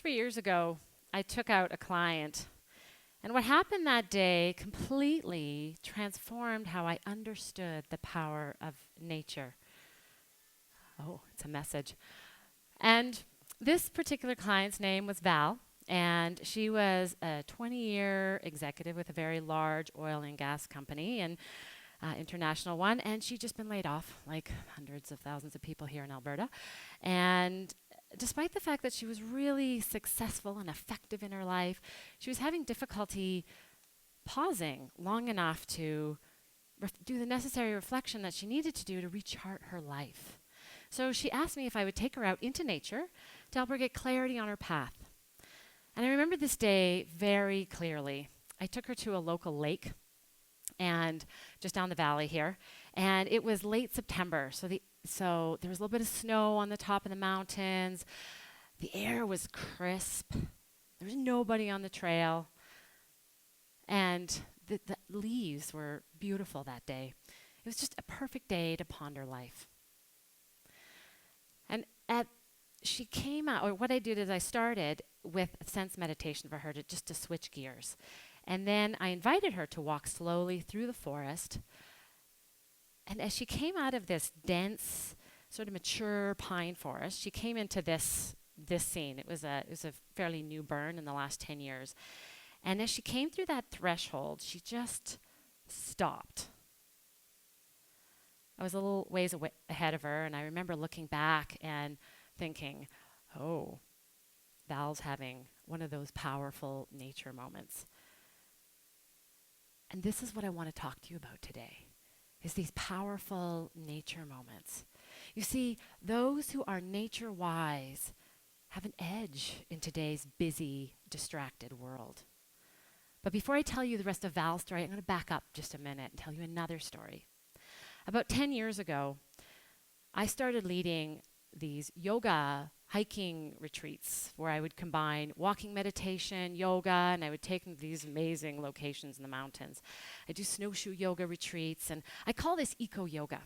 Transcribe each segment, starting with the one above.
3 years ago, I took out a client, and what happened that day completely transformed how I understood the power of nature. Oh, it's a message. And this particular client's name was Val, and she was a 20-year executive with a very large oil and gas company, and international one, and she'd just been laid off, like hundreds of thousands of people here in Alberta. And despite the fact that she was really successful and effective in her life, she was having difficulty pausing long enough to do the necessary reflection that she needed to do to rechart her life. So she asked me if I would take her out into nature to help her get clarity on her path. And I remember this day very clearly. I took her to a local lake, and just down the valley here, and it was late September, so there was a little bit of snow on the top of the mountains. The air was crisp. There was nobody on the trail, and the leaves were beautiful that day. It was just a perfect day to ponder life. And she came out, or what I did is I started with a sense meditation for her to switch gears. And then I invited her to walk slowly through the forest. And as she came out of this dense, sort of mature pine forest, she came into this scene. It was a fairly new burn in the last 10 years. And as she came through that threshold, she just stopped. I was a little ways ahead of her, and I remember looking back and thinking, oh, Val's having one of those powerful nature moments. And this is what I want to talk to you about today, is these powerful nature moments. You see, those who are nature-wise have an edge in today's busy, distracted world. But before I tell you the rest of Val's story, I'm going to back up just a minute and tell you another story. About 10 years ago, I started leading these yoga hiking retreats where I would combine walking meditation, yoga, and I would take them to these amazing locations in the mountains. I do snowshoe yoga retreats, and I call this eco-yoga.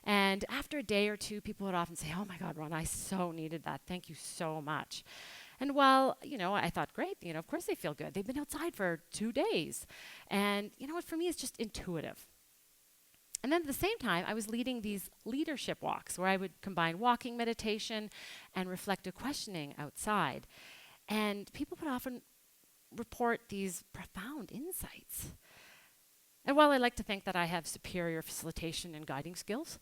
And after a day or two, people would often say, oh my God, Ron, I so needed that. Thank you so much. And while, I thought, great, of course they feel good. They've been outside for 2 days. And what, for me, it's just intuitive. And then at the same time, I was leading these leadership walks where I would combine walking meditation and reflective questioning outside. And people would often report these profound insights. And while I like to think that I have superior facilitation and guiding skills,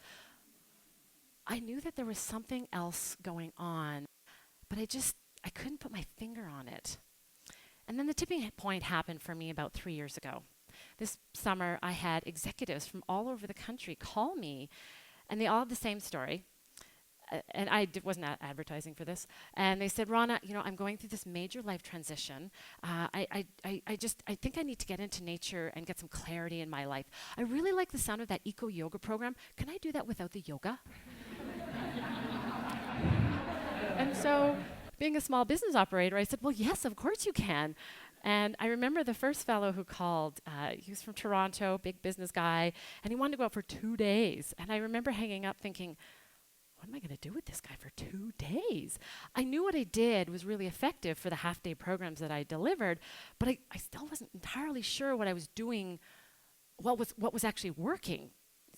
I knew that there was something else going on, but I couldn't put my finger on it. And then the tipping point happened for me about 3 years ago. This summer, I had executives from all over the country call me, and they all had the same story. And I wasn't advertising for this. And they said, Ronna, I'm going through this major life transition. I think I need to get into nature and get some clarity in my life. I really like the sound of that eco-yoga program. Can I do that without the yoga? And so, being a small business operator, I said, well, yes, of course you can. And I remember the first fellow who called, he was from Toronto, big business guy, and he wanted to go out for 2 days. And I remember hanging up thinking, what am I going to do with this guy for 2 days? I knew what I did was really effective for the half-day programs that I delivered, but I still wasn't entirely sure what I was doing, what was actually working.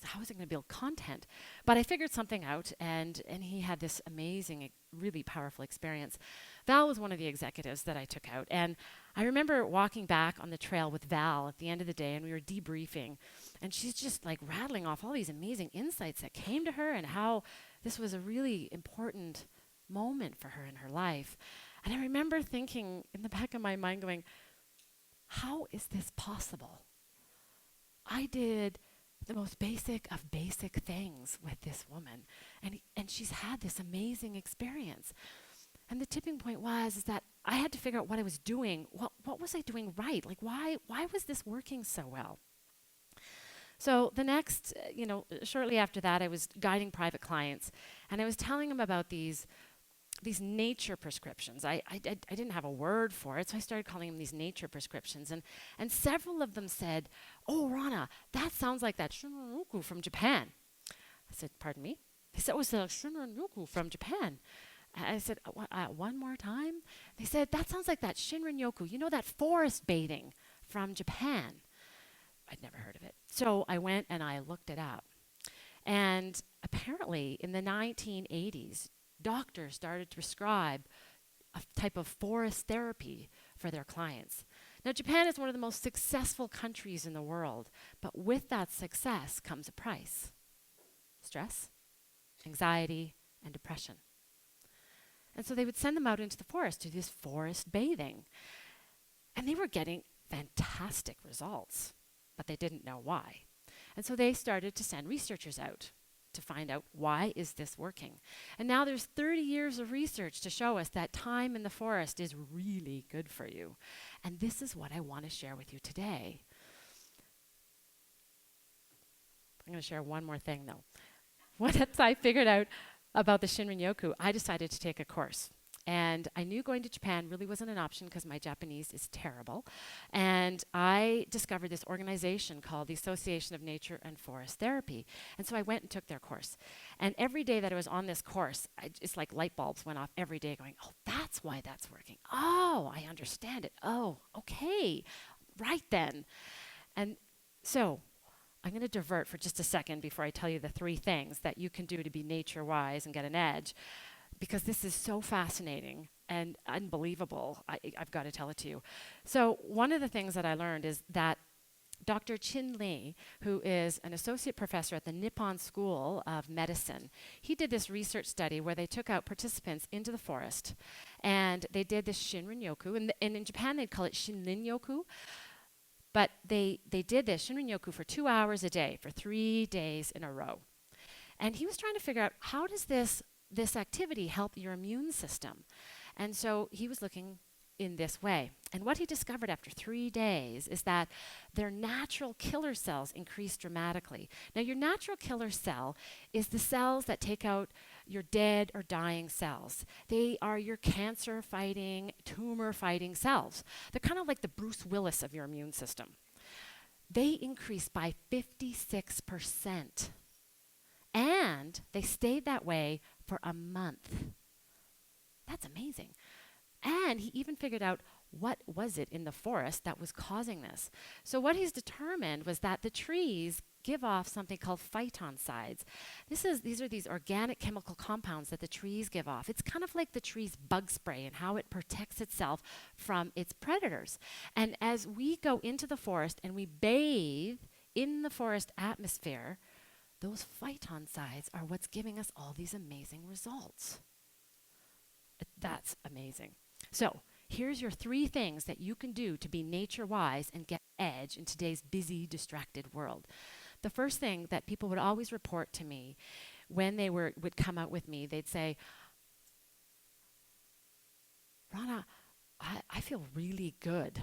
How was I going to build content? But I figured something out, and he had this amazing, really powerful experience. Val was one of the executives that I took out, and I remember walking back on the trail with Val at the end of the day, and we were debriefing, and she's just like rattling off all these amazing insights that came to her and how this was a really important moment for her in her life. And I remember thinking in the back of my mind going, how is this possible? I did the most basic of basic things with this woman, and she's had this amazing experience. And the tipping point was that I had to figure out what I was doing. What was I doing right? Like, why was this working so well? So the next, shortly after that, I was guiding private clients, and I was telling them about these nature prescriptions. I didn't have a word for it, so I started calling them these nature prescriptions. And several of them said, oh, Ronna, that sounds like that Shinrin Yoku from Japan. I said, pardon me? They said, oh, it's the Shinrin Yoku from Japan. And I said, one more time? They said, that sounds like that Shinrin Yoku, you know, that forest bathing from Japan. I'd never heard of it. So I went and I looked it up. And apparently in the 1980s, doctors started to prescribe a type of forest therapy for their clients. Now, Japan is one of the most successful countries in the world, but with that success comes a price: stress, anxiety, and depression. And so they would send them out into the forest to this forest bathing. And they were getting fantastic results, but they didn't know why. And so they started to send researchers out to find out, why is this working? And now there's 30 years of research to show us that time in the forest is really good for you. And this is what I want to share with you today. I'm going to share one more thing, though. Once I figured out about the Shinrin Yoku, I decided to take a course. And I knew going to Japan really wasn't an option because my Japanese is terrible. And I discovered this organization called the Association of Nature and Forest Therapy. And so I went and took their course. And every day that I was on this course, it's like light bulbs went off every day going, oh, that's why that's working. Oh, I understand it. Oh, okay. Right then. And so I'm going to divert for just a second before I tell you the 3 things that you can do to be nature-wise and get an edge, because this is so fascinating and unbelievable. I've got to tell it to you. So one of the things that I learned is that Dr. Chin Lee, who is an associate professor at the Nippon School of Medicine, he did this research study where they took out participants into the forest and they did this Shinrin Yoku. And in Japan, they'd call it Shinrin Yoku. But they did this Shinrin Yoku for 2 hours a day for 3 days in a row. And he was trying to figure out, how does this activity help your immune system? And so he was looking in this way. And what he discovered after 3 days is that their natural killer cells increased dramatically. Now, your natural killer cell is the cells that take out your dead or dying cells. They are your cancer-fighting, tumor-fighting cells. They're kind of like the Bruce Willis of your immune system. They increased by 56%. And they stayed that way for a month. That's amazing. And he even figured out what was it in the forest that was causing this. So what he's determined was that the trees give off something called phytoncides. These are these organic chemical compounds that the trees give off. It's kind of like the tree's bug spray and how it protects itself from its predators. And as we go into the forest and we bathe in the forest atmosphere, those phytoncides are what's giving us all these amazing results. That's amazing. So here's your 3 things that you can do to be nature-wise and get edge in today's busy, distracted world. The first thing that people would always report to me when they would come out with me, they'd say, Ronna, I feel really good.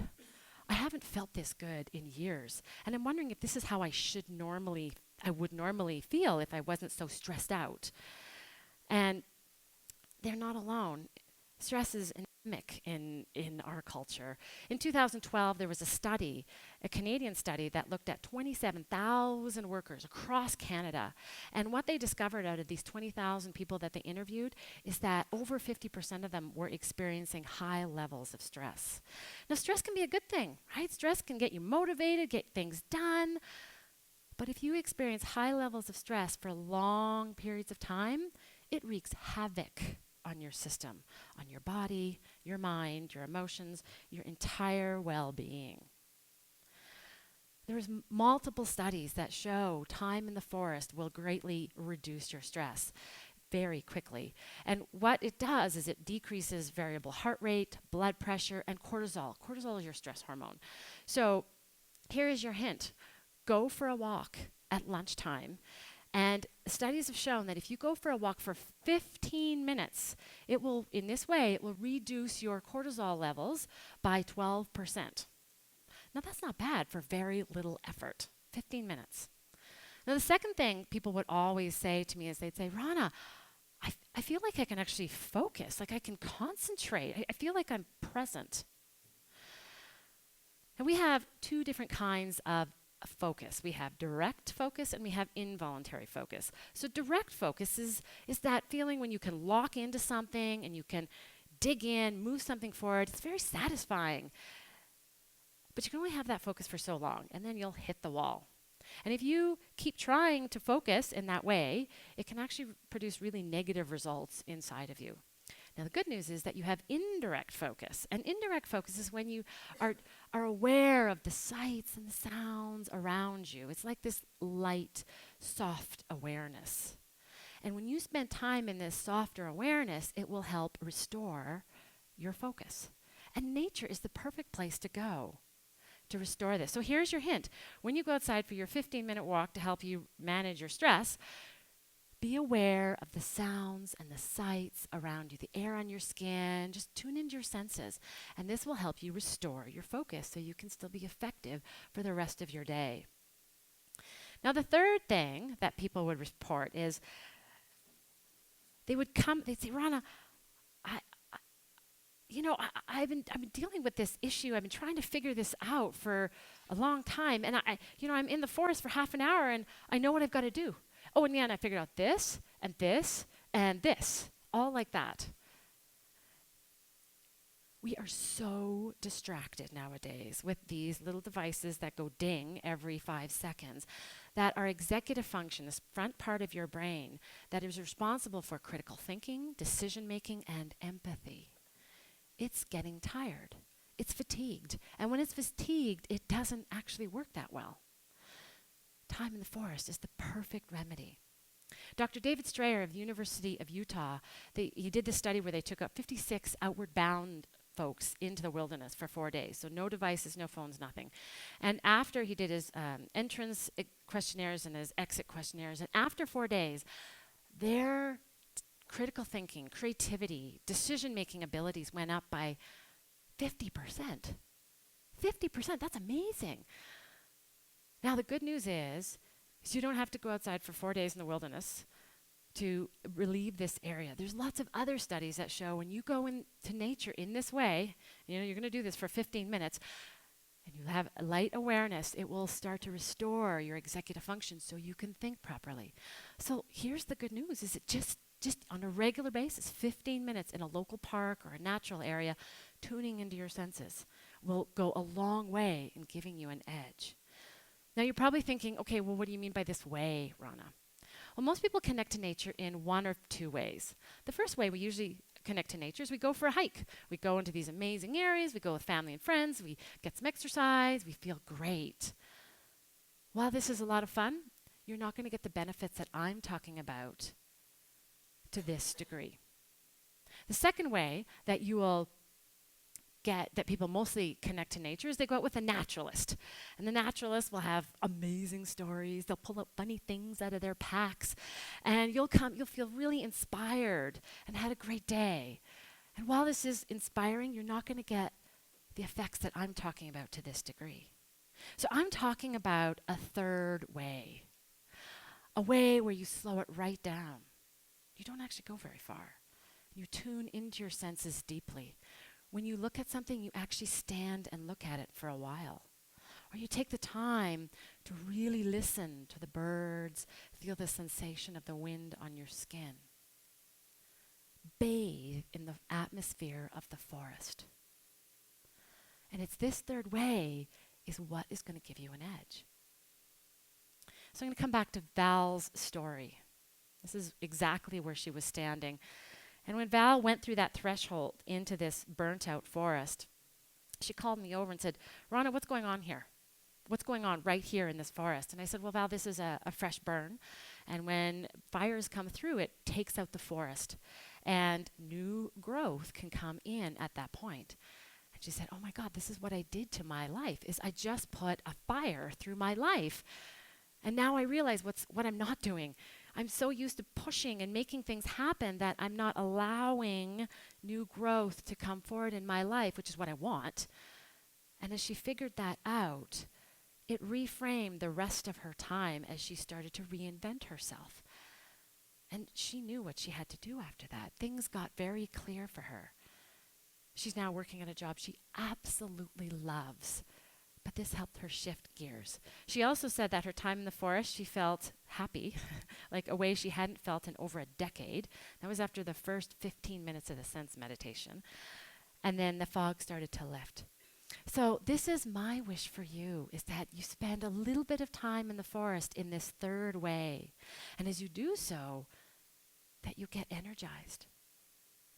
I haven't felt this good in years. And I'm wondering if this is how I would normally feel if I wasn't so stressed out. And they're not alone. Stress is endemic in our culture. In 2012, there was a Canadian study that looked at 27,000 workers across Canada. And what they discovered out of these 20,000 people that they interviewed is that over 50% of them were experiencing high levels of stress. Now, stress can be a good thing, right? Stress can get you motivated, get things done. But if you experience high levels of stress for long periods of time, it wreaks havoc on your system, on your body, your mind, your emotions, your entire well-being. There's multiple studies that show time in the forest will greatly reduce your stress very quickly. And what it does is it decreases variable heart rate, blood pressure, and cortisol. Cortisol is your stress hormone. So here is your hint. Go for a walk at lunchtime. And studies have shown that if you go for a walk for 15 minutes, in this way, it will reduce your cortisol levels by 12%. Now, that's not bad for very little effort, 15 minutes. Now, the second thing people would always say to me is they'd say, Ronna, I feel like I can actually focus, like I can concentrate. I feel like I'm present. And we have 2 different kinds of focus. We have direct focus and we have involuntary focus. So direct focus is that feeling when you can lock into something and you can dig in, move something forward. It's very satisfying. But you can only have that focus for so long, and then you'll hit the wall. And if you keep trying to focus in that way, it can actually produce really negative results inside of you. Now, the good news is that you have indirect focus. And indirect focus is when you are aware of the sights and the sounds around you. It's like this light, soft awareness. And when you spend time in this softer awareness, it will help restore your focus. And nature is the perfect place to go to restore this. So here's your hint. When you go outside for your 15-minute walk to help you manage your stress, be aware of the sounds and the sights around you, the air on your skin. Just tune into your senses. And this will help you restore your focus so you can still be effective for the rest of your day. Now, the third thing that people would report is they'd say, Ronna, I've been dealing with this issue. I've been trying to figure this out for a long time. And I'm in the forest for half an hour and I know what I've got to do. Oh, in the end, I figured out this and this and this, all like that. We are so distracted nowadays with these little devices that go ding every 5 seconds that our executive function, this front part of your brain that is responsible for critical thinking, decision making, and empathy, it's getting tired. It's fatigued. And when it's fatigued, it doesn't actually work that well. Time in the forest is the perfect remedy. Dr. David Strayer of the University of Utah, he did this study where they took up 56 outward bound folks into the wilderness for 4 days. So no devices, no phones, nothing. And after he did his entrance questionnaires and his exit questionnaires, and after 4 days, their critical thinking, creativity, decision-making abilities went up by 50%. 50%, that's amazing. Now, the good news is you don't have to go outside for 4 days in the wilderness to relieve this area. There's lots of other studies that show when you go into nature in this way, you're going to do this for 15 minutes, and you have a light awareness, it will start to restore your executive function so you can think properly. So here's the good news, is it just on a regular basis, 15 minutes in a local park or a natural area, tuning into your senses will go a long way in giving you an edge. Now you're probably thinking, okay, well, what do you mean by this way, Ronna? Well, most people connect to nature in one or two ways. The first way we usually connect to nature is we go for a hike. We go into these amazing areas, we go with family and friends, we get some exercise, we feel great. While this is a lot of fun, you're not going to get the benefits that I'm talking about to this degree. The second way that you will get that people mostly connect to nature is they go out with a naturalist. And the naturalist will have amazing stories. They'll pull out funny things out of their packs. And you'll feel really inspired and had a great day. And while this is inspiring, you're not going to get the effects that I'm talking about to this degree. So I'm talking about a third way. A way where you slow it right down. You don't actually go very far. You tune into your senses deeply. When you look at something, you actually stand and look at it for a while. Or you take the time to really listen to the birds, feel the sensation of the wind on your skin. Bathe in the atmosphere of the forest. And it's this third way is what is going to give you an edge. So I'm going to come back to Val's story. This is exactly where she was standing. And when Val went through that threshold into this burnt-out forest, she called me over and said, Ronna, what's going on here? What's going on right here in this forest? And I said, well, Val, this is a fresh burn. And when fires come through, it takes out the forest. And new growth can come in at that point. And she said, oh, my God, this is what I did to my life, is I just put a fire through my life. And now I realize what I'm not doing. I'm so used to pushing and making things happen that I'm not allowing new growth to come forward in my life, which is what I want. And as she figured that out, it reframed the rest of her time as she started to reinvent herself. And she knew what she had to do after that. Things got very clear for her. She's now working at a job she absolutely loves, But this helped her shift gears. She also said that her time in the forest, she felt happy, like a way she hadn't felt in over a decade. That was after the first 15 minutes of the sense meditation. And then the fog started to lift. So this is my wish for you, is that you spend a little bit of time in the forest in this third way. And as you do so, that you get energized,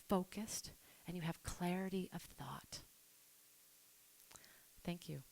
focused, and you have clarity of thought. Thank you.